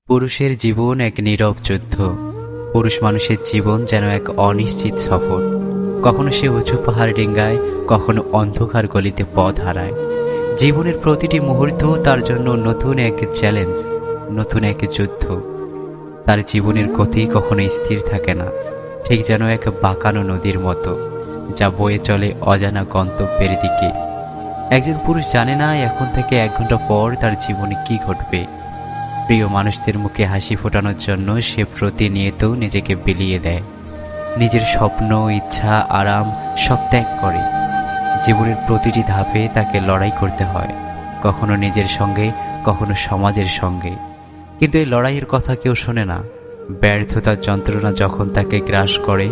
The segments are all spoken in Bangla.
পুরুষের জীবন এক নীরব যুদ্ধ। পুরুষ মানুষের জীবন যেন এক অনিশ্চিত সফর। কখনো সে উঁচু পাহাড় ডিঙ্গায়, কখনো অন্ধকার গলিতে পথ হারায়। জীবনের প্রতিটি মুহূর্ত তার জন্য নতুন এক চ্যালেঞ্জ, নতুন এক যুদ্ধ। তার জীবনের গতি কখনো স্থির থাকে না, ঠিক যেন এক বাঁকানো নদীর মতো, যা বয়ে চলে অজানা গন্তব্যের দিকে। একজন পুরুষ জানে না এখন থেকে 1 ঘন্টা পর তার জীবনে কি ঘটবে। প্রিয় মানুষদের মুখে হাসি ফোটানোর জন্য সে প্রতিনিয়ত নিজেকে বিলিয়ে দেয়, নিজের স্বপ্ন, ইচ্ছা, আরাম সব ত্যাগ করে। জীবনের প্রতিটি ধাপে তাকে লড়াই করতে হয়, কখনো নিজের সঙ্গে, কখনো সমাজের সঙ্গে। কিন্তু এই লড়াইয়ের কথা কেউ শোনে না। ব্যর্থতার যন্ত্রণা যখন তাকে গ্রাস করে,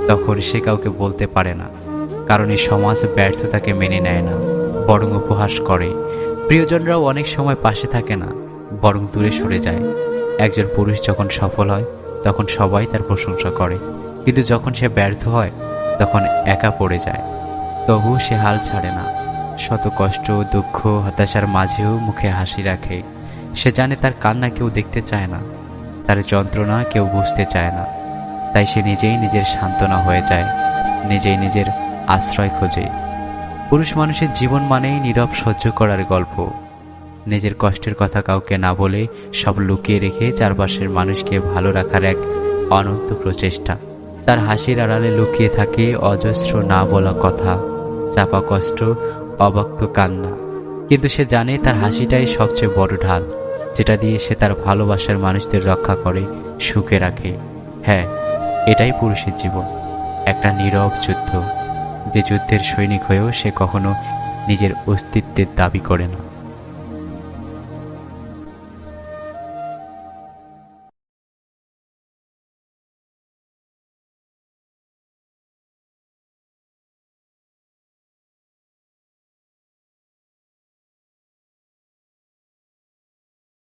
তখন সে কাউকে বলতে পারে না, কারণ এই সমাজ ব্যর্থতাকে মেনে নেয় না, বরং উপহাস করে। প্রিয়জনরাও অনেক সময় পাশে থাকে না, বরং দূরে সরে যায়। একজন পুরুষ যখন সফল হয়, তখন সবাই তার প্রশংসা করে, কিন্তু যখন সে ব্যর্থ হয়, তখন একা পড়ে যায়। তবুও সে হাল ছাড়ে না। শত কষ্ট, দুঃখ, হতাশার মাঝেও মুখে হাসি রাখে। সে জানে তার কান্না কেউ দেখতে চায় না, তার যন্ত্রণা কেউ বুঝতে চায় না। তাই সে নিজেই নিজের সান্ত্বনা হয়ে যায়, নিজেই নিজের আশ্রয় খোঁজে। পুরুষ মানুষের জীবন মানেই নীরব সহ্য করার গল্প। নিজের কষ্টের কথা কাউকে না বলে, সব লুকিয়ে রেখে চারপাশের মানুষকে ভালো রাখার এক অনন্ত প্রচেষ্টা। তার হাসির আড়ালে লুকিয়ে থাকে অজস্র না বলা কথা, চাপা কষ্ট, অব্যক্ত কান্না। কিন্তু সে জানে তার হাসিটাই সবচেয়ে বড় ঢাল, যেটা দিয়ে সে তার ভালোবাসার মানুষদের রক্ষা করে, সুখে রাখে। হ্যাঁ, এটাই পুরুষের জীবন, একটা নীরব যুদ্ধ, যে যুদ্ধের সৈনিক হয়েও সে কখনো নিজের অস্তিত্বের দাবি করে না।